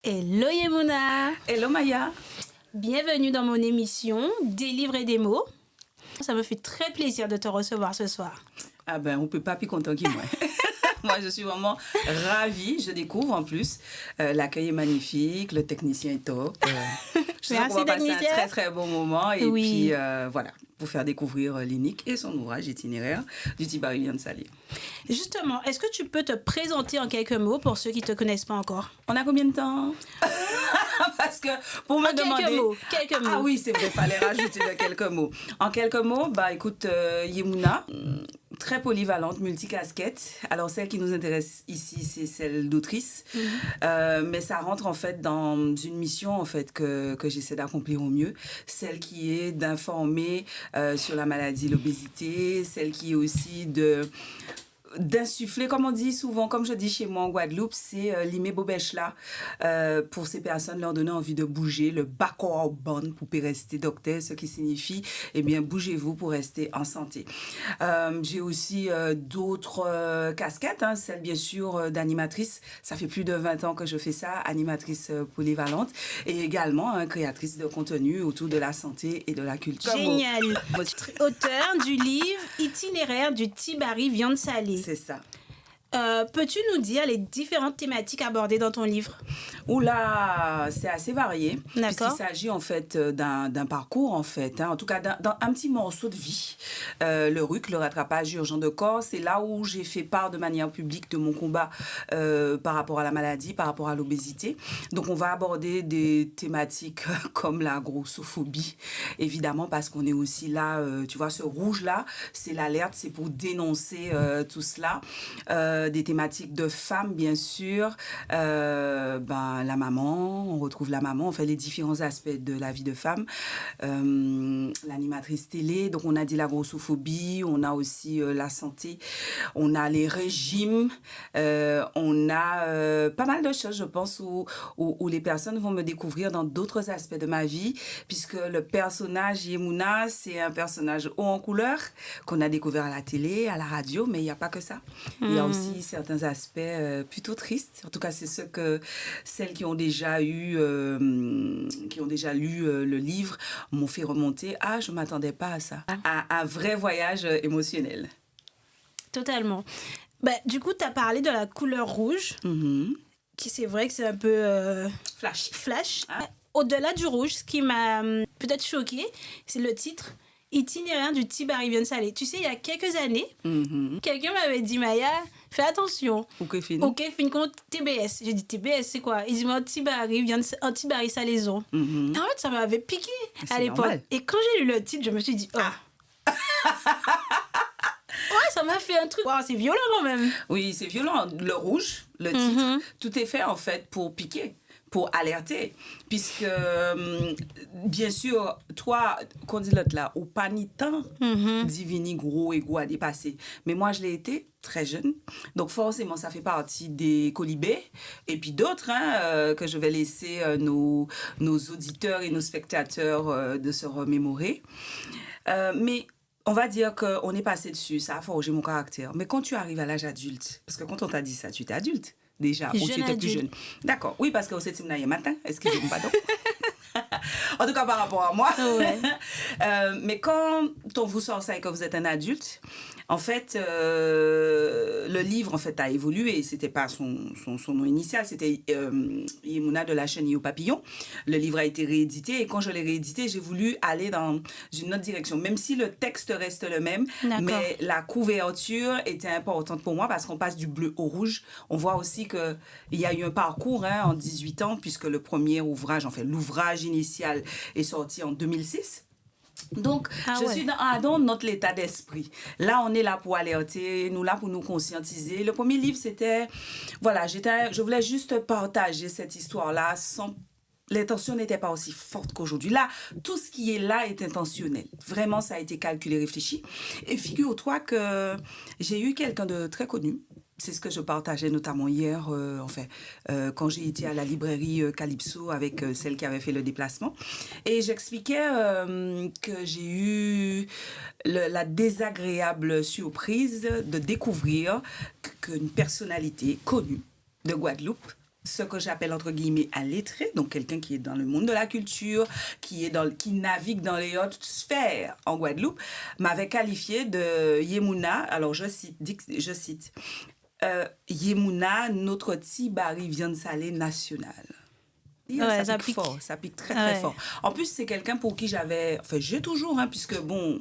Hello Yemuna. Hello Maya. Bienvenue dans mon émission Des livres et des mots. Ça me fait très plaisir de te recevoir ce soir. Ah ben, on ne peut pas plus content que moi. Moi, je suis vraiment ravie. Je découvre en plus. L'accueil est magnifique, le technicien est top. Je sens qu'on va passer un très très bon moment. Et puis voilà, pour faire découvrir Linique et son ouvrage itinéraire du Tibari Viande Salée. Justement, est-ce que tu peux te présenter en quelques mots pour ceux qui ne te connaissent pas encore? On a combien de temps? Parce que pour me demander... Quelques mots. Ah oui, c'est vrai, il fallait rajouter quelques mots. En quelques mots, bah écoute, Yemuna, très polyvalente, multicasquette. Alors celle qui nous intéresse ici, c'est celle d'autrice. Mais ça rentre en fait dans une mission en fait que j'essaie d'accomplir au mieux. Celle qui est d'informer sur la maladie, l'obésité. Celle qui est aussi d'insuffler, comme on dit souvent, comme je dis chez moi en Guadeloupe, c'est limer bobèche là pour ces personnes, leur donner envie de bouger, le backward bon pour rester docteur, ce qui signifie, eh bien, bougez-vous pour rester en santé. J'ai aussi d'autres casquettes, hein, celle bien sûr d'animatrice, ça fait plus de 20 ans que je fais ça, animatrice polyvalente, et également créatrice de contenu autour de la santé et de la culture. Génial. Auteur du livre Itinéraire du Tibari Viande Salée. C'est ça. Peux-tu nous dire les différentes thématiques abordées dans ton livre? Oula, c'est assez varié. D'accord. Puisqu'il s'agit en fait d'un parcours en fait, hein, en tout cas d'un petit morceau de vie. Le RUC, le rattrapage urgent de corps, c'est là où j'ai fait part de manière publique de mon combat par rapport à la maladie, par rapport à l'obésité. Donc on va aborder des thématiques comme la grossophobie, évidemment parce qu'on est aussi là, tu vois, ce rouge là, c'est l'alerte, c'est pour dénoncer tout cela. Des thématiques de femmes, bien sûr. La maman, on retrouve la maman, on fait les différents aspects de la vie de femme. L'animatrice télé, donc on a dit la grossophobie, on a aussi la santé, on a les régimes, on a pas mal de choses, je pense, où les personnes vont me découvrir dans d'autres aspects de ma vie, puisque le personnage Yemuna, c'est un personnage haut en couleur qu'on a découvert à la télé, à la radio, mais il n'y a pas que ça. Il y a aussi certains aspects plutôt tristes. En tout cas, c'est ce que celles qui ont déjà lu le livre m'ont fait remonter. Ah, je ne m'attendais pas à ça. À un vrai voyage émotionnel. Totalement. Du coup, tu as parlé de la couleur rouge, qui c'est vrai que c'est un peu... Flash. Ah. Au-delà du rouge, ce qui m'a peut-être choquée, c'est le titre. Itinéraire du Tibari Viande Salée. Tu sais, il y a quelques années, quelqu'un m'avait dit, Maya, fais attention. Ok, fin compte TBS. J'ai dit, TBS, c'est quoi? Il dit, un Tibari salaison. En fait, ça m'avait piqué à l'époque. Normal. Et quand j'ai lu le titre, je me suis dit, ouais, ça m'a fait un truc. Wow, c'est violent quand même. Oui, c'est violent. Le rouge, le titre, tout est fait en fait pour piquer, pour alerter, puisque bien sûr, toi, qu'on dit l'autre là, au panitant, divini gros et gros à dépasser. Mais moi, je l'ai été très jeune, donc forcément, ça fait partie des colibés, et puis d'autres que je vais laisser nos auditeurs et nos spectateurs de se remémorer. Mais on va dire qu'on est passé dessus, ça a forgé mon caractère. Mais quand tu arrives à l'âge adulte, parce que quand on t'a dit ça, tu étais adulte déjà, ou tu étais plus jeune. D'accord, oui, parce que au 7e matin, excusez-moi, pardon. En tout cas, par rapport à moi. Ouais. Mais quand on vous sort ça et que vous êtes un adulte, en fait, le livre en fait, a évolué. Ce n'était pas son nom initial, c'était Yemuna de la chenille au papillon. Le livre a été réédité et quand je l'ai réédité, j'ai voulu aller dans une autre direction. Même si le texte reste le même, mais la couverture était importante pour moi parce qu'on passe du bleu au rouge. On voit aussi qu'il y a eu un parcours en 18 ans puisque le premier ouvrage, en fait, l'ouvrage initial est sorti en 2006. Donc, je suis dans notre état d'esprit. Là, on est là pour alerter, nous là pour nous conscientiser. Le premier livre, c'était... Voilà, je voulais juste partager cette histoire-là sans... L'intention n'était pas aussi forte qu'aujourd'hui. Là, tout ce qui est là est intentionnel. Vraiment, ça a été calculé, réfléchi. Et figure-toi que j'ai eu quelqu'un de très connu. C'est ce que je partageais notamment hier, quand j'ai été à la librairie Calypso avec celle qui avait fait le déplacement. Et j'expliquais que j'ai eu la désagréable surprise de découvrir qu'une personnalité connue de Guadeloupe ce que j'appelle entre guillemets un lettré, donc quelqu'un qui est dans le monde de la culture, qui navigue dans les hautes sphères en Guadeloupe, m'avait qualifié de Yémouna, alors je cite, Yémouna, notre tibari viande salée nationale. Ouais, ça pique fort, ça pique très très fort. En plus, c'est quelqu'un pour qui j'ai toujours, puisque bon,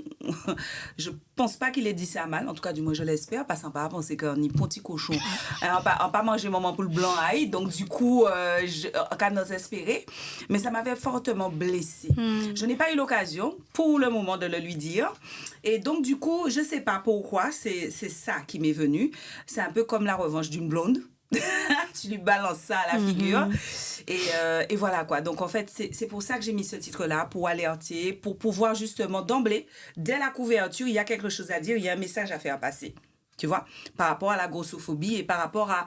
je pense pas qu'il ait dit ça mal, en tout cas du moins je l'espère, parce qu'on pas penser qu'on y petit cochon, on pas manger maman pour le blanc aïe, donc du coup, on quand nous espérer, mais ça m'avait fortement blessée. Je n'ai pas eu l'occasion pour le moment de le lui dire, et donc du coup, je sais pas pourquoi, c'est ça qui m'est venu. C'est un peu comme la revanche d'une blonde. Tu lui balances ça à la figure et voilà quoi. Donc en fait c'est pour ça que j'ai mis ce titre là, pour alerter, pour pouvoir justement d'emblée dès la couverture il y a quelque chose à dire, il y a un message à faire passer, tu vois, par rapport à la grossophobie et par rapport à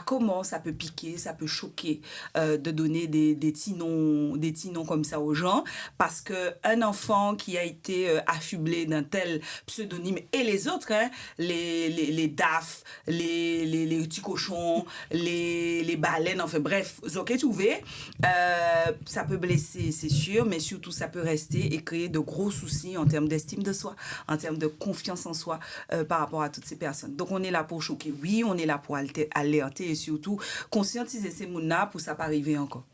comment ça peut piquer, ça peut choquer de donner des petits noms comme ça aux gens, parce qu'un enfant qui a été affublé d'un tel pseudonyme, et les autres, les DAF, les petits cochons, les baleines, enfin bref, ok, tu vois, ça peut blesser, c'est sûr, mais surtout ça peut rester et créer de gros soucis en termes d'estime de soi, en termes de confiance en soi par rapport à toutes ces personnes. Donc on est là pour choquer, oui, on est là pour alerter et surtout conscientiser ces gens-là pour ça pas arriver encore.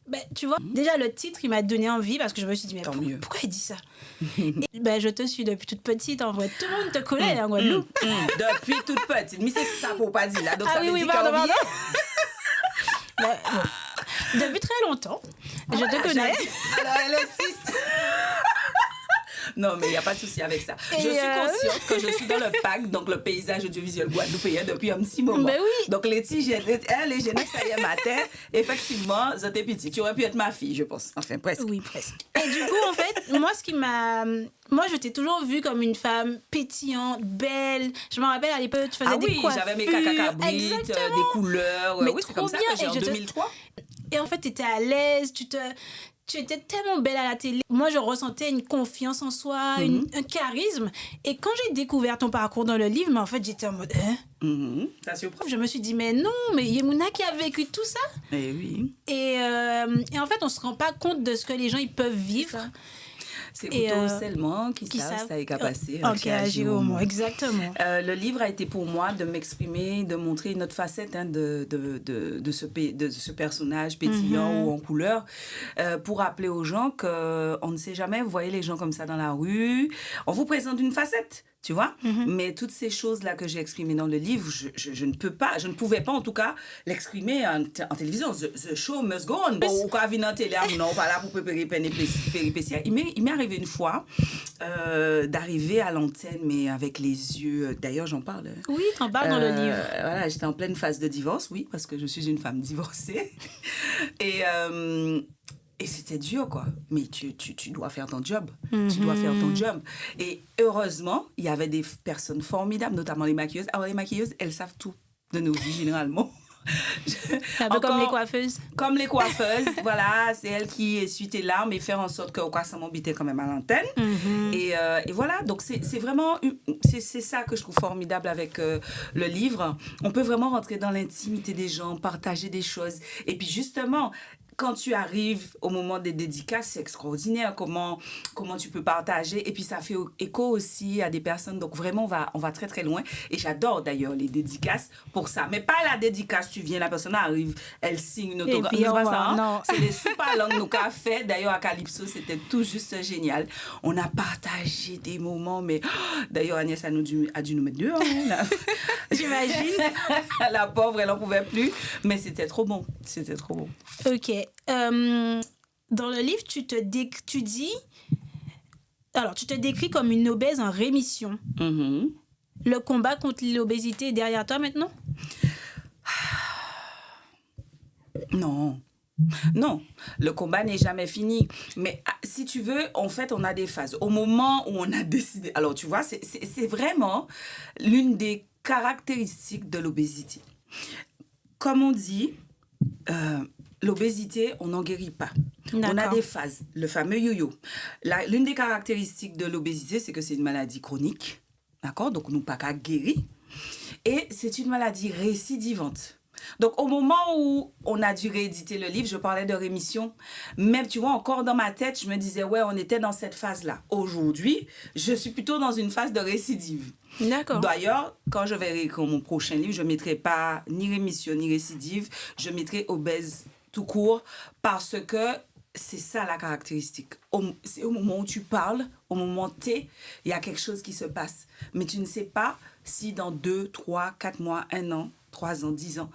Ben, tu vois, déjà le titre, il m'a donné envie parce que je me suis dit, mais pourquoi il dit ça? Et, ben, je te suis depuis toute petite, en vrai. Tout le monde te connaît en Guadeloupe. Depuis toute petite. Mais c'est ça pour pas dire là. Donc ça veut dire pardon. Ben, depuis très longtemps, je te connais. Alors elle insiste. Non, mais il n'y a pas de souci avec ça. Je suis consciente que je suis dans le PAC, donc le paysage audiovisuel guadeloupéen, depuis un petit moment. Ben oui. Donc, les jeunes, ça y est, matin, effectivement, j'étais petite. Tu aurais pu être ma fille, je pense. Enfin, presque. Oui, presque. Et du coup, en fait, moi, je t'ai toujours vue comme une femme pétillante, belle. Je me rappelle, à l'époque, tu faisais des coiffures. J'avais mes cacacabrites, des couleurs. Mais oui, c'est comme ça que j'ai en 2003. Et en fait, tu étais à l'aise, tu étais tellement belle à la télé. Moi, je ressentais une confiance en soi, un charisme. Et quand j'ai découvert ton parcours dans le livre, mais en fait, j'étais en mode... Ça surprend. Je me suis dit, mais non, mais Yémouna qui a vécu tout ça. Eh oui. Et en fait, on ne se rend pas compte de ce que les gens ils peuvent vivre. C'est plutôt seulement qui savent ça est passé. Qui agir au moins, exactement. Le livre a été pour moi de m'exprimer, de montrer une autre facette de ce personnage pétillant ou en couleur, pour rappeler aux gens qu'on ne sait jamais, vous voyez les gens comme ça dans la rue, on vous présente une facette. Tu vois, mais toutes ces choses-là que j'ai exprimées dans le livre, je ne pouvais pas en tout cas l'exprimer en télévision. The show must go on. Ou quand vient en télé, non, pas là pour préparer péripéties. Il m'est arrivé une fois d'arriver à l'antenne, mais avec les yeux. D'ailleurs, j'en parle. Oui, t'en parles dans le livre. Voilà, j'étais en pleine phase de divorce, oui, parce que je suis une femme divorcée. Et c'était dur, quoi. Mais tu dois faire ton job. Tu dois faire ton job. Et heureusement, il y avait des personnes formidables, notamment les maquilleuses. Alors, les maquilleuses, elles savent tout de nos vies, généralement. Un peu comme les coiffeuses. Comme les coiffeuses, voilà. C'est elles qui essuient tes larmes et faire en sorte que ça m'habitait quand même à l'antenne. Et voilà. Donc, c'est vraiment... C'est ça que je trouve formidable avec le livre. On peut vraiment rentrer dans l'intimité des gens, partager des choses. Et puis, justement... Quand tu arrives au moment des dédicaces, c'est extraordinaire comment tu peux partager. Et puis, ça fait écho aussi à des personnes. Donc, vraiment, on va très, très loin. Et j'adore d'ailleurs les dédicaces pour ça. Mais pas la dédicace, tu viens, la personne arrive, elle signe une autographe. C'est pas ça, hein? C'est les super langues nous qu'a fait. D'ailleurs, à Calypso, c'était tout juste génial. On a partagé des moments, mais d'ailleurs, Agnès a dû nous mettre dehors. J'imagine. La pauvre, elle n'en pouvait plus. Mais c'était trop bon. C'était trop bon. Ok. Dans le livre, tu te décris comme une obèse en rémission. Le combat contre l'obésité est derrière toi maintenant? Non, le combat n'est jamais fini. Mais si tu veux, en fait, on a des phases. Au moment où on a décidé... Alors, tu vois, c'est vraiment l'une des caractéristiques de l'obésité. Comme on dit... l'obésité, on n'en guérit pas. On a des phases. Le fameux yo-yo. L'une des caractéristiques de l'obésité, c'est que c'est une maladie chronique. D'accord? Donc, nous pas qu'à guérir. Et c'est une maladie récidivante. Donc, au moment où on a dû rééditer le livre, je parlais de rémission. Même, tu vois, encore dans ma tête, je me disais, ouais, on était dans cette phase-là. Aujourd'hui, je suis plutôt dans une phase de récidive. D'accord. D'ailleurs, quand je vais écrire mon prochain livre, je ne mettrai pas ni rémission ni récidive, je mettrai obèse tout court parce que c'est ça la caractéristique. C'est au moment où tu parles, au moment T, il y a quelque chose qui se passe. Mais tu ne sais pas si dans 2, 3, 4 mois, 1 an, 3 ans, 10 ans,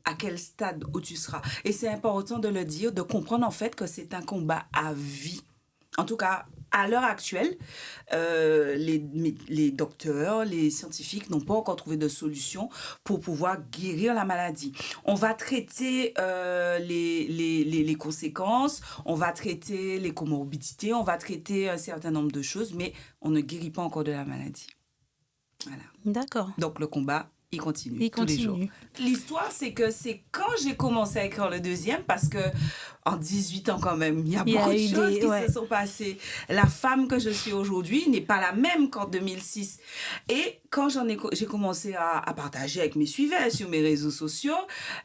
à quel stade où tu seras. Et c'est important de le dire, de comprendre en fait que c'est un combat à vie. En tout cas, à l'heure actuelle, les docteurs, les scientifiques n'ont pas encore trouvé de solution pour pouvoir guérir la maladie. On va traiter les conséquences, on va traiter les comorbidités, on va traiter un certain nombre de choses, mais on ne guérit pas encore de la maladie. Voilà. D'accord. Donc le combat, il continue tous les jours. L'histoire, c'est que c'est quand j'ai commencé à écrire le deuxième, parce que en 18 ans quand même, il y a beaucoup de choses qui se sont passées. La femme que je suis aujourd'hui n'est pas la même qu'en 2006. Et quand j'ai commencé à partager avec mes suiveurs sur mes réseaux sociaux,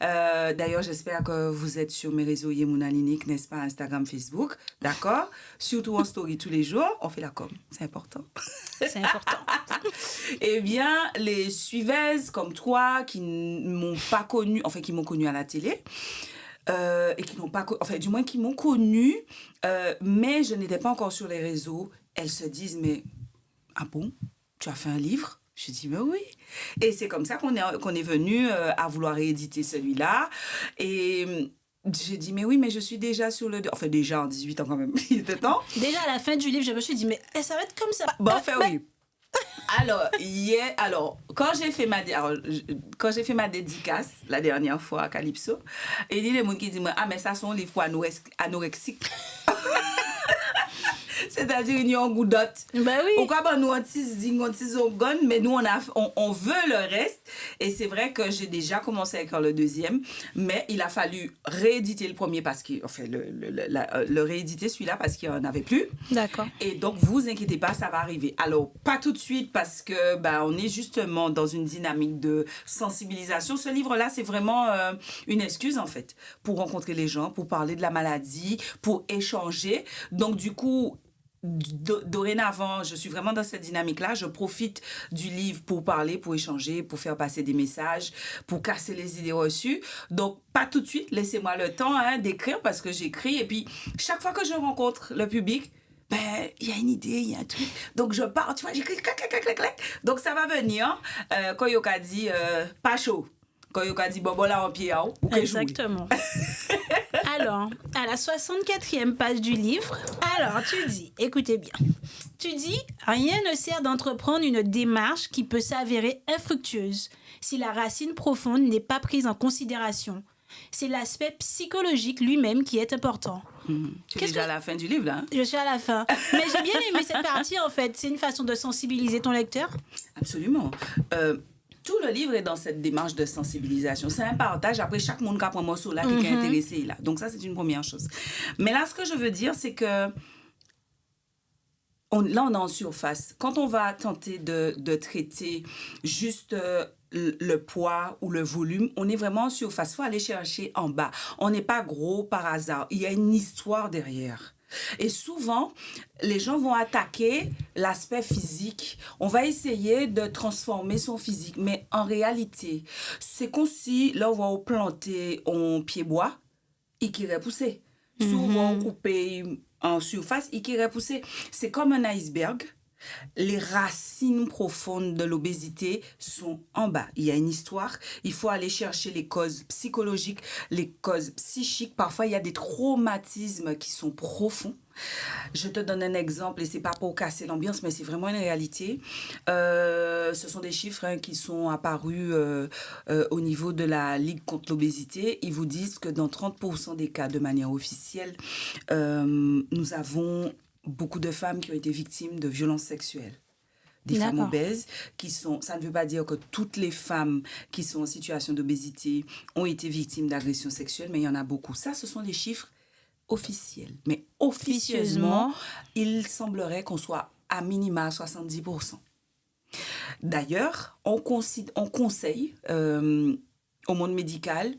d'ailleurs, j'espère que vous êtes sur mes réseaux Yemuna Linique, n'est-ce pas, Instagram, Facebook, d'accord? Surtout en story tous les jours, on fait la com, c'est important. C'est important. Eh bien, les suiveuses comme toi qui m'ont pas connue, enfin qui m'ont connue à la télé, et qui n'ont pas, enfin du moins qui m'ont connue, mais je n'étais pas encore sur les réseaux, elles se disent, mais ah bon, tu as fait un livre? Je dis, mais oui. Et c'est comme ça qu'on est venu à vouloir rééditer celui-là. Et j'ai dit, mais oui, mais je suis déjà sur le... Enfin, déjà en 18 ans quand même, il était temps. Déjà à la fin du livre, je me suis dit, mais ça va être comme ça. Bon, enfin, oui. Alors, quand j'ai fait ma dédicace la dernière fois à Calypso, il y a des gens qui disent, ah, mais ça, c'est un livre pour anorexique. C'est-à-dire, il y a un goût d'autre. Ben oui. Pourquoi nous, on gun, mais nous, on veut le reste. Et c'est vrai que j'ai déjà commencé à écrire le deuxième, mais il a fallu rééditer le premier parce que, enfin, le rééditer celui-là parce qu'il n'y en avait plus. D'accord. Et donc, vous inquiétez pas, ça va arriver. Alors, pas tout de suite parce que, on est justement dans une dynamique de sensibilisation. Ce livre-là, c'est vraiment une excuse, en fait, pour rencontrer les gens, pour parler de la maladie, pour échanger. Donc, du coup, dorénavant, je suis vraiment dans cette dynamique-là. Je profite du livre pour parler, pour échanger, pour faire passer des messages, pour casser les idées reçues. Donc, pas tout de suite. Laissez-moi le temps d'écrire parce que j'écris. Et puis, chaque fois que je rencontre le public, il y a une idée, il y a un truc. Donc, je pars, tu vois, j'écris, clac, clac, clac, clac. Donc, ça va venir. Quand Yoka dit, pas chaud. Quand Yoka dit, bon, là, en pied, ou que exactement. Alors, à la 64e page du livre, alors tu dis, écoutez bien, tu dis, rien ne sert d'entreprendre une démarche qui peut s'avérer infructueuse si la racine profonde n'est pas prise en considération. C'est l'aspect psychologique lui-même qui est important. Tu es déjà à la fin du livre, là? Je suis à la fin. Mais j'ai bien aimé cette partie, en fait. C'est une façon de sensibiliser ton lecteur. Absolument. Tout le livre est dans cette démarche de sensibilisation. C'est un partage. Après, chaque monde qui a un morceau là, qui est intéressé là. Donc, ça, c'est une première chose. Mais là, ce que je veux dire, c'est que là, on est en surface. Quand on va tenter de traiter juste le poids ou le volume, on est vraiment en surface. Il faut aller chercher en bas. On n'est pas gros par hasard. Il y a une histoire derrière. Et souvent, les gens vont attaquer l'aspect physique. On va essayer de transformer son physique. Mais en réalité, c'est comme si, là, on va planter un pied-bois, il irait pousser. Souvent, on coupe en surface, il irait pousser. C'est comme un iceberg. Les racines profondes de l'obésité sont en bas. Il y a une histoire. Il faut aller chercher les causes psychologiques, les causes psychiques. Parfois, il y a des traumatismes qui sont profonds. Je te donne un exemple, et c'est pas pour casser l'ambiance, mais c'est vraiment une réalité. Ce sont des chiffres qui sont apparus au niveau de la Ligue contre l'obésité. Ils vous disent que dans 30% des cas, de manière officielle, nous avons beaucoup de femmes qui ont été victimes de violences sexuelles. Des femmes obèses ça ne veut pas dire que toutes les femmes qui sont en situation d'obésité ont été victimes d'agressions sexuelles, mais il y en a beaucoup. Ça, ce sont les chiffres officiels. Mais officieusement, il semblerait qu'on soit à minima 70%. D'ailleurs, on conseille au monde médical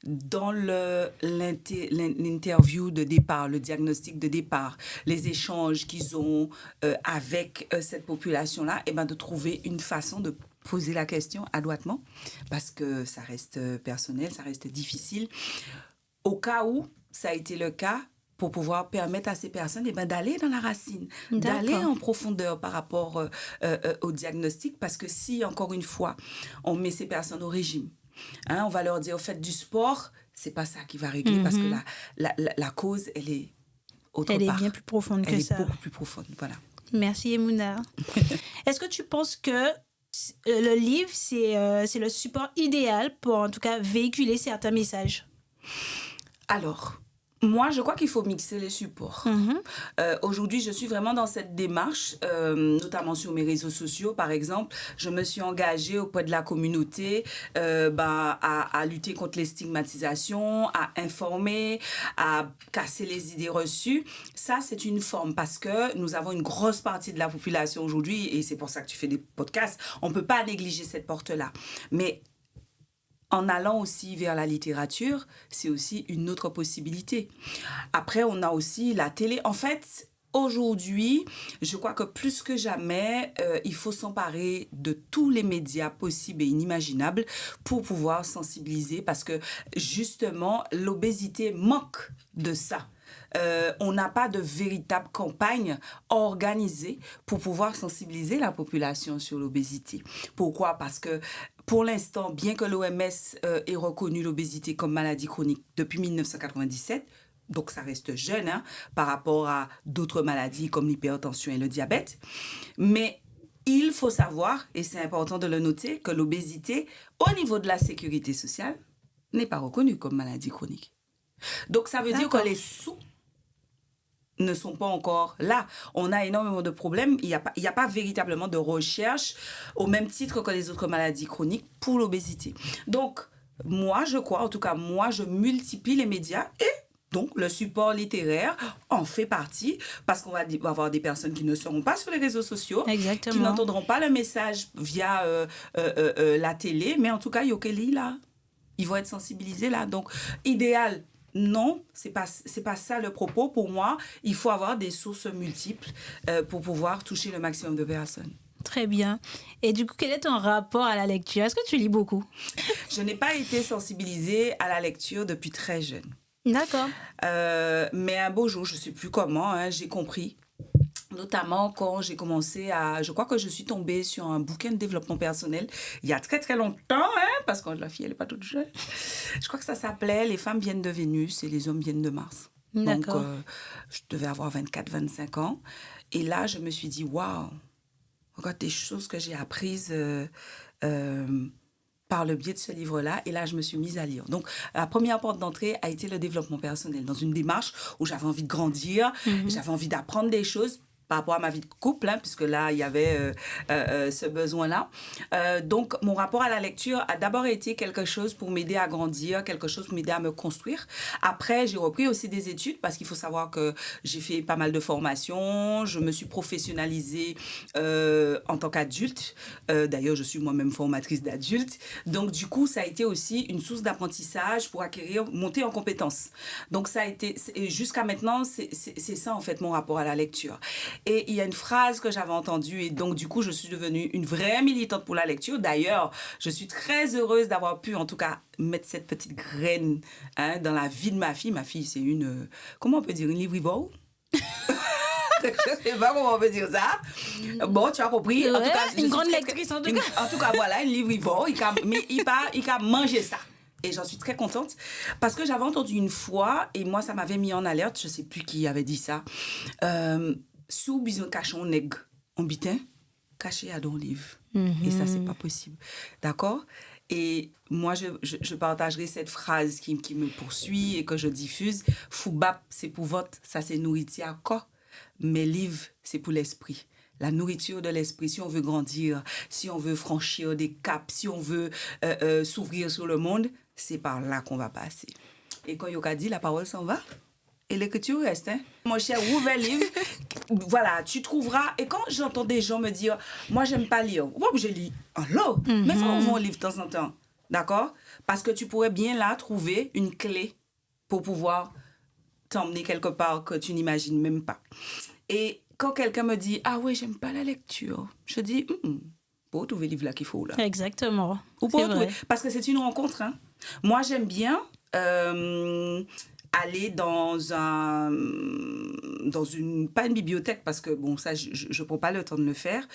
dans l'interview de départ, le diagnostic de départ, les échanges qu'ils ont avec cette population-là, et ben de trouver une façon de poser la question adroitement, parce que ça reste personnel, ça reste difficile. Au cas où ça a été le cas, pour pouvoir permettre à ces personnes d'aller dans la racine, d'aller en profondeur par rapport au diagnostic, parce que si, encore une fois, on met ces personnes au régime, on va leur dire, faites du sport, c'est pas ça qui va régler, parce que la cause, elle est autre part. Elle est bien plus profonde que ça. Elle est beaucoup plus profonde, voilà. Merci, Yemuna. Est-ce que tu penses que le livre, c'est le support idéal pour, en tout cas, véhiculer certains messages? Alors, moi, je crois qu'il faut mixer les supports. Aujourd'hui, je suis vraiment dans cette démarche, notamment sur mes réseaux sociaux, par exemple. Je me suis engagée auprès de la communauté à lutter contre les stigmatisations, à informer, à casser les idées reçues. Ça, c'est une forme parce que nous avons une grosse partie de la population aujourd'hui, et c'est pour ça que tu fais des podcasts. On ne peut pas négliger cette porte-là. Mais en allant aussi vers la littérature, c'est aussi une autre possibilité. Après, on a aussi la télé. En fait, aujourd'hui, je crois que plus que jamais, il faut s'emparer de tous les médias possibles et inimaginables pour pouvoir sensibiliser, parce que justement, l'obésité manque de ça. On n'a pas de véritable campagne organisée pour pouvoir sensibiliser la population sur l'obésité. Pourquoi? Parce que pour l'instant, bien que l'OMS ait reconnu l'obésité comme maladie chronique depuis 1997, donc ça reste jeune par rapport à d'autres maladies comme l'hypertension et le diabète, mais il faut savoir, et c'est important de le noter, que l'obésité, au niveau de la sécurité sociale, n'est pas reconnue comme maladie chronique. Donc ça veut dire que les sous ne sont pas encore là. On a énormément de problèmes. Il n'y a pas véritablement de recherche au même titre que les autres maladies chroniques pour l'obésité. Donc, moi, je crois, en tout cas, moi, je multiplie les médias et donc le support littéraire en fait partie, parce qu'on va avoir des personnes qui ne seront pas sur les réseaux sociaux, Exactement, qui n'entendront pas le message via la télé, mais en tout cas, Yokeli, là, ils vont être sensibilisés là. Donc, idéal, non, c'est pas ça le propos. Pour moi, il faut avoir des sources multiples pour pouvoir toucher le maximum de personnes. Très bien. Et du coup, quel est ton rapport à la lecture? Est-ce que tu lis beaucoup? Je n'ai pas été sensibilisée à la lecture depuis très jeune. D'accord. Mais un beau jour, je ne sais plus comment, j'ai compris. Notamment quand j'ai commencé je crois que je suis tombée sur un bouquin de développement personnel il y a très très longtemps, parce que la fille elle n'est pas toute jeune. Je crois que ça s'appelait « Les femmes viennent de Vénus et les hommes viennent de Mars ». D'accord. Donc je devais avoir 24-25 ans. Et là, je me suis dit, waouh, regarde des choses que j'ai apprises par le biais de ce livre-là. Et là, je me suis mise à lire. Donc, la première porte d'entrée a été le développement personnel, dans une démarche où j'avais envie de grandir, j'avais envie d'apprendre des choses par rapport à ma vie de couple, puisque là, il y avait ce besoin-là. Donc, mon rapport à la lecture a d'abord été quelque chose pour m'aider à grandir, quelque chose pour m'aider à me construire. Après, j'ai repris aussi des études, parce qu'il faut savoir que j'ai fait pas mal de formations, je me suis professionnalisée en tant qu'adulte. D'ailleurs, je suis moi-même formatrice d'adultes. Donc, du coup, ça a été aussi une source d'apprentissage pour monter en compétences. Donc, ça a été, jusqu'à maintenant, c'est ça, en fait, mon rapport à la lecture. Et il y a une phrase que j'avais entendue et donc du coup je suis devenue une vraie militante pour la lecture. D'ailleurs, je suis très heureuse d'avoir pu en tout cas mettre cette petite graine dans la vie de ma fille. Ma fille, c'est une, comment on peut dire, une livrivore. Je sais pas comment on peut dire ça. Bon, tu as compris. Ouais, en tout cas, une grande lectrice en tout cas. En tout cas, voilà, une livrivore. Mais il a mangé ça. Et j'en suis très contente parce que j'avais entendu une fois, et moi, ça m'avait mis en alerte, je ne sais plus qui avait dit ça. Sous besoin cacher un nègre en bitin, caché à ton livre. Et ça, c'est pas possible. D'accord? Et moi, je partagerai cette phrase qui me poursuit et que je diffuse. Foubap, c'est pour votre, ça c'est nourriture à quoi? Mais livre, c'est pour l'esprit. La nourriture de l'esprit, si on veut grandir, si on veut franchir des caps, si on veut s'ouvrir sur le monde, c'est par là qu'on va passer. Et quand Yoka dit, la parole s'en va. Et l'écriture reste, Mon cher, ouvre le livre. Voilà, tu trouveras. Et quand j'entends des gens me dire, moi, j'aime pas lire. Moi, je lis. Alors, mais ça, on va au livre de temps en temps. d'accord? Parce que tu pourrais bien là trouver une clé pour pouvoir t'emmener quelque part que tu n'imagines même pas. Et quand quelqu'un me dit « Ah ouais, j'aime pas la lecture », je dis « Pour trouver le livre là qu'il faut là. » Exactement. Ou pour C'est vrai. parce que c'est une rencontre. Hein. Moi, j'aime bien aller dans une, pas une bibliothèque, parce que bon, ça, je prends pas le temps de le faire,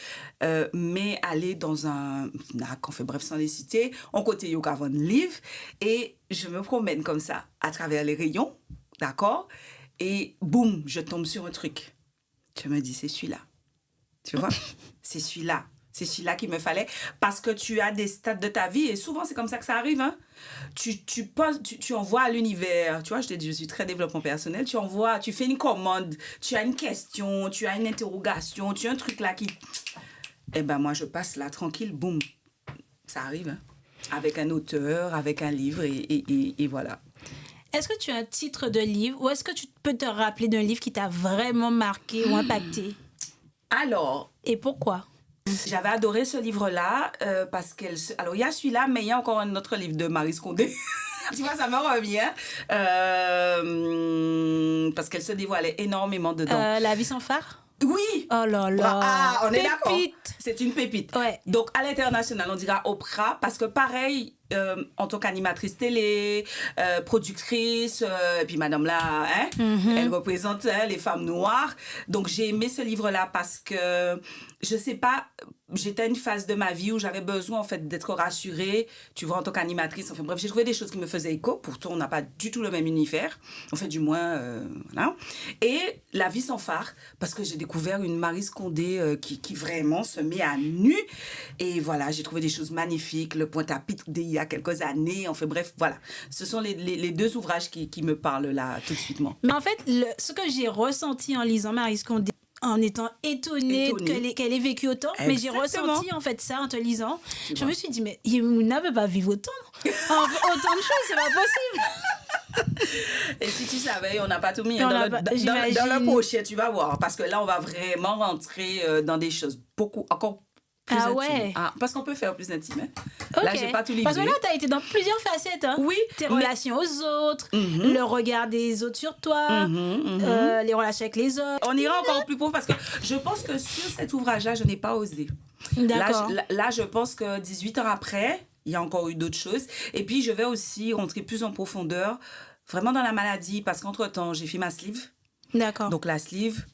mais aller dans un FNAC, enfin bref, sans les citer, on côté yoga avant de livre, et je me promène comme ça, à travers les rayons, d'accord? Et boum, je tombe sur un truc. Je me dis, c'est celui-là. Tu vois? C'est celui-là. C'est celui-là qu'il me fallait, parce que tu as des stades de ta vie, et souvent c'est comme ça que ça arrive, hein. Tu envoies à l'univers, tu vois, je t'ai dit, je suis très développement personnel, tu fais une commande, tu as une question, tu as une interrogation, tu as un truc là qui... Eh ben moi je passe là tranquille, boum, ça arrive, hein. Avec un auteur, avec un livre, et voilà. Est-ce que tu as un titre de livre, ou est-ce que tu peux te rappeler d'un livre qui t'a vraiment marqué ou impacté? Alors... Et pourquoi? J'avais adoré ce livre-là parce alors, il y a celui-là, mais il y a encore un autre livre de Maryse Condé. Tu vois, ça me revient. Parce qu'elle se dévoilait énormément dedans. La vie sans phare? Oui! Oh là là! Ah, on est d'accord. Pépite! C'est une pépite. Ouais. Donc, à l'international, on dira Oprah, parce que pareil, en tant qu'animatrice télé, productrice, et puis madame là, hein, elle représente les femmes noires. Donc, j'ai aimé ce livre-là parce que, je sais pas, j'étais à une phase de ma vie où j'avais besoin, en fait, d'être rassurée, tu vois, en tant qu'animatrice. Enfin bref, j'ai trouvé des choses qui me faisaient écho. Pourtant, on n'a pas du tout le même univers. Enfin, du moins, voilà. Et La vie sans phare, parce que j'ai découvert une Maryse Condé qui vraiment se met à nu. Et voilà, j'ai trouvé des choses magnifiques. Le Pointe-à-Pitre d'il y a quelques années. Enfin bref, voilà. Ce sont les deux ouvrages qui me parlent là, tout de suite. Mais en fait, ce que j'ai ressenti en lisant Maryse Condé, en étant étonnée qu'elle ait vécu autant. Exactement. Mais j'ai ressenti en fait ça en te lisant. Je me suis dit, mais Yémouna ne peut pas vivre autant. Autant de choses, c'est pas possible. Et si tu savais, on n'a pas tout mis dans le pochet, tu vas voir. Parce que là, on va vraiment rentrer dans des choses encore plus intimes. Ouais. Parce qu'on peut faire plus intime. Hein. Okay. Là, j'ai pas tout livré. Parce que là, tu as été dans plusieurs facettes. Hein. Oui. Tes relations aux autres, le regard des autres sur toi, les relations avec les autres. On ira encore plus profond parce que je pense que sur cet ouvrage-là, je n'ai pas osé. D'accord. Là, je pense que 18 ans après, il y a encore eu d'autres choses. Et puis, je vais aussi rentrer plus en profondeur, vraiment dans la maladie, parce qu'entre-temps, j'ai fait ma sleeve. D'accord. Donc, la sleeve,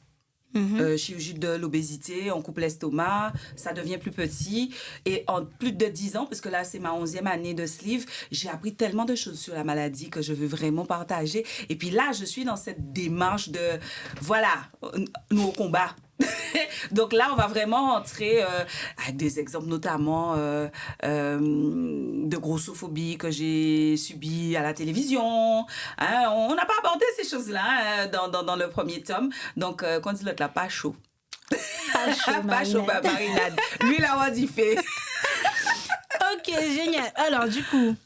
chirurgie de l'obésité, on coupe l'estomac, ça devient plus petit. Et en plus de 10 ans, parce que là, c'est ma 11e année de sleeve, j'ai appris tellement de choses sur la maladie que je veux vraiment partager. Et puis là, je suis dans cette démarche de, voilà, nous au combat. Donc là, on va vraiment entrer avec des exemples notamment de grossophobie que j'ai subi à la télévision. Hein, on n'a pas abordé ces choses-là dans le premier tome. Donc, quand dit l'autre là, pas chaud. Pas chaud, marinade. Lui, là, on dit fait. Ok, génial. Alors, du coup,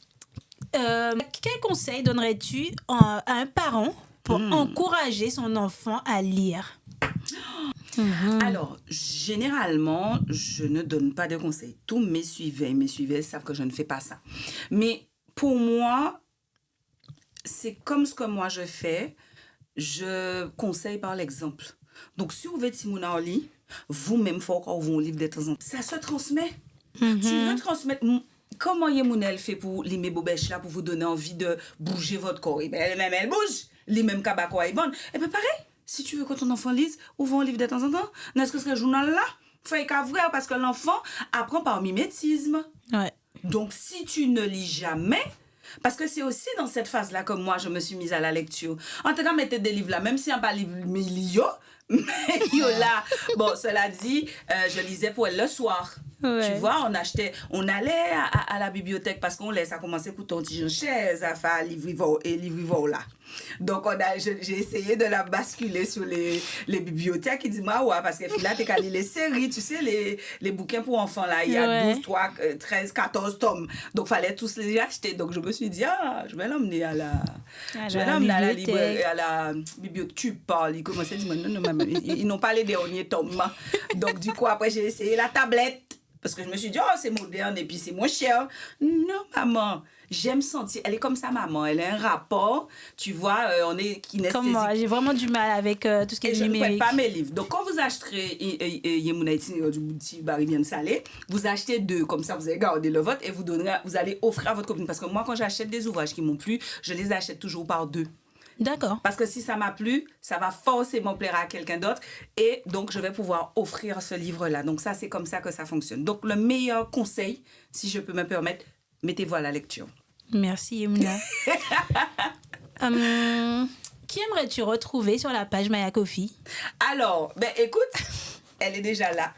quel conseil donnerais-tu à un parent pour encourager son enfant à lire? Alors, généralement, je ne donne pas de conseils. Tous mes suiveurs savent que je ne fais pas ça. Mais pour moi, c'est comme ce que moi je fais. Je conseille par l'exemple. Donc, si vous êtes Simona Oli, vous-même, il faut encore vous livre de temps en temps. Ça se transmet. Tu veux transmettre... Comment Yemouna fait pour limer Bobèche là, pour vous donner envie de bouger votre corps? Et bien, elle-même, elle bouge. Les mêmes cabacos, elle bonne. Et bien, pareil. Si tu veux que ton enfant lise, ouvre un livre de temps en temps. N'est-ce que ce journal-là? Faut qu'à vrai parce que l'enfant apprend par mimétisme. Ouais. Donc, si tu ne lis jamais, parce que c'est aussi dans cette phase-là que moi, je me suis mise à la lecture. En tout cas, mettez des livres là, même si on n'a pas livre, mais mais là. Bon, cela dit, je lisais pour elle le soir. Ouais. Tu vois, on allait à la bibliothèque parce qu'on laisse à commencer pour ton petit chaise à faire livre là. Donc, j'ai essayé de la basculer sur les bibliothèques. Il dit, moi, ouais, parce que là, t'es qu'à lire les séries, tu sais, les bouquins pour enfants, là, il y a 12, 3, 13, 14 tomes. Donc, il fallait tous les acheter. Donc, je me suis dit, je vais l'emmener à la bibliothèque. Tu parles. Il commençait à dire, non, ils n'ont pas les derniers tomes. Donc, du coup, après, j'ai essayé la tablette. Parce que je me suis dit, oh, c'est moderne et puis c'est moins cher. Non, maman. J'aime sentir. Elle est comme sa maman. Elle a un rapport, tu vois, on est kinesthésique. Comme moi, j'ai vraiment du mal avec tout ce qui est numérique. Je ne prête pas mes livres. Donc, quand vous acheterez Yemouna Itinéraire du Bouti Baribien Salé, vous achetez 2. Comme ça, vous allez garder le vôtre et vous allez offrir à votre copine. Parce que moi, quand j'achète des ouvrages qui m'ont plu, je les achète toujours par 2. D'accord. Parce que si ça m'a plu, ça va forcément plaire à quelqu'un d'autre. Et donc, je vais pouvoir offrir ce livre-là. Donc, ça, c'est comme ça que ça fonctionne. Donc, le meilleur conseil, si je peux me permettre, mettez-vous à la lecture. Merci, Yemouna. Qui aimerais-tu retrouver sur la page Maya Kofi? Alors, écoute, elle est déjà là.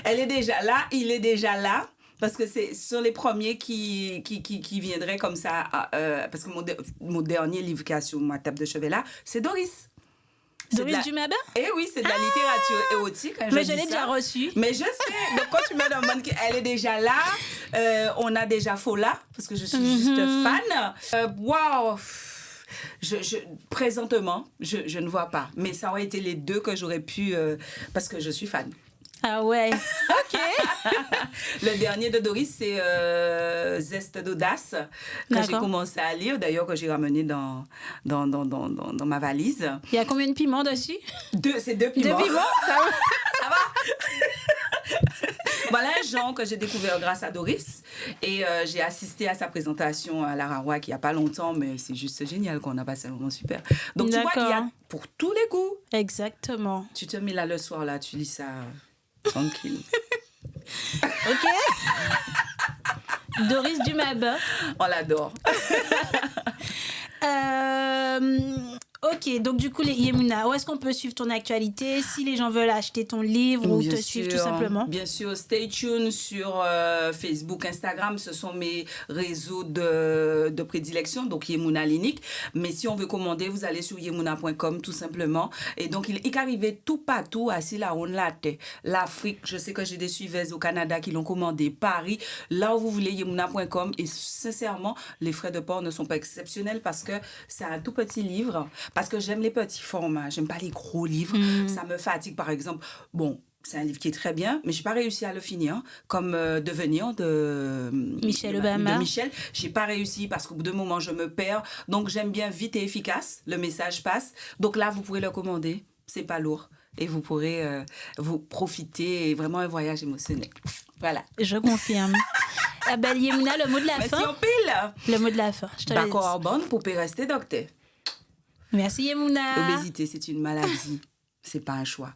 Elle est déjà là, il est déjà là. Parce que c'est sur les premiers qui viendraient comme ça. Parce que mon dernier livre qui est sur ma table de chevet là, c'est Doris. Doris Dumaba? Eh oui, c'est de la littérature érotique. Mais je l'ai déjà reçue. Mais je sais. Donc, quand tu me demandes qu'elle est déjà là, on a déjà Fola, parce que je suis juste fan. Waouh! Présentement, je ne vois pas. Mais ça aurait été les 2 que j'aurais pu, parce que je suis fan. Ah ouais, ok. Le dernier de Doris, c'est Zeste d'audace, que j'ai commencé à lire, d'ailleurs que j'ai ramené dans ma valise. Il y a combien de piments dessus? 2, c'est 2 piments. 2 piments? Ça va? Voilà un genre que j'ai découvert grâce à Doris. Et j'ai assisté à sa présentation à l'Arawa il n'y a pas longtemps, mais c'est juste génial qu'on a passé un moment super. Donc tu vois, il y a pour tous les goûts. Exactement. Tu te mets là le soir, là, tu lis ça tranquille. Ok. Doris Dumaba. On l'adore. Ok, donc du coup, Yemouna, où est-ce qu'on peut suivre ton actualité si les gens veulent acheter ton livre ou te suivre tout simplement? Bien sûr, stay tuned sur Facebook, Instagram, ce sont mes réseaux de prédilection, donc Yemouna Linique. Mais si on veut commander, vous allez sur yemouna.com tout simplement. Et donc, il est arrivé tout partout, assis là, on l'a tête. L'Afrique, je sais que j'ai des suiveuses au Canada qui l'ont commandé, Paris, là où vous voulez, yemouna.com. Et sincèrement, les frais de port ne sont pas exceptionnels parce que c'est un tout petit livre. Parce que j'aime les petits formats, j'aime pas les gros livres. Ça me fatigue, par exemple. Bon, c'est un livre qui est très bien, mais j'ai pas réussi à le finir. Comme Devenir de Michel Obama. De Michel, j'ai pas réussi parce qu'au bout d'un moment, je me perds. Donc, j'aime bien vite et efficace. Le message passe. Donc là, vous pourrez le commander. C'est pas lourd. Et vous pourrez vous profiter. Vraiment un voyage émotionnel. Voilà. Je confirme. Yemouna, le mot de la fin. Merci en pile. Le mot de la fin. Je te laisse. D'accord, bonne pour rester docteur. Merci Yemouna. L'obésité, c'est une maladie. C'est pas un choix.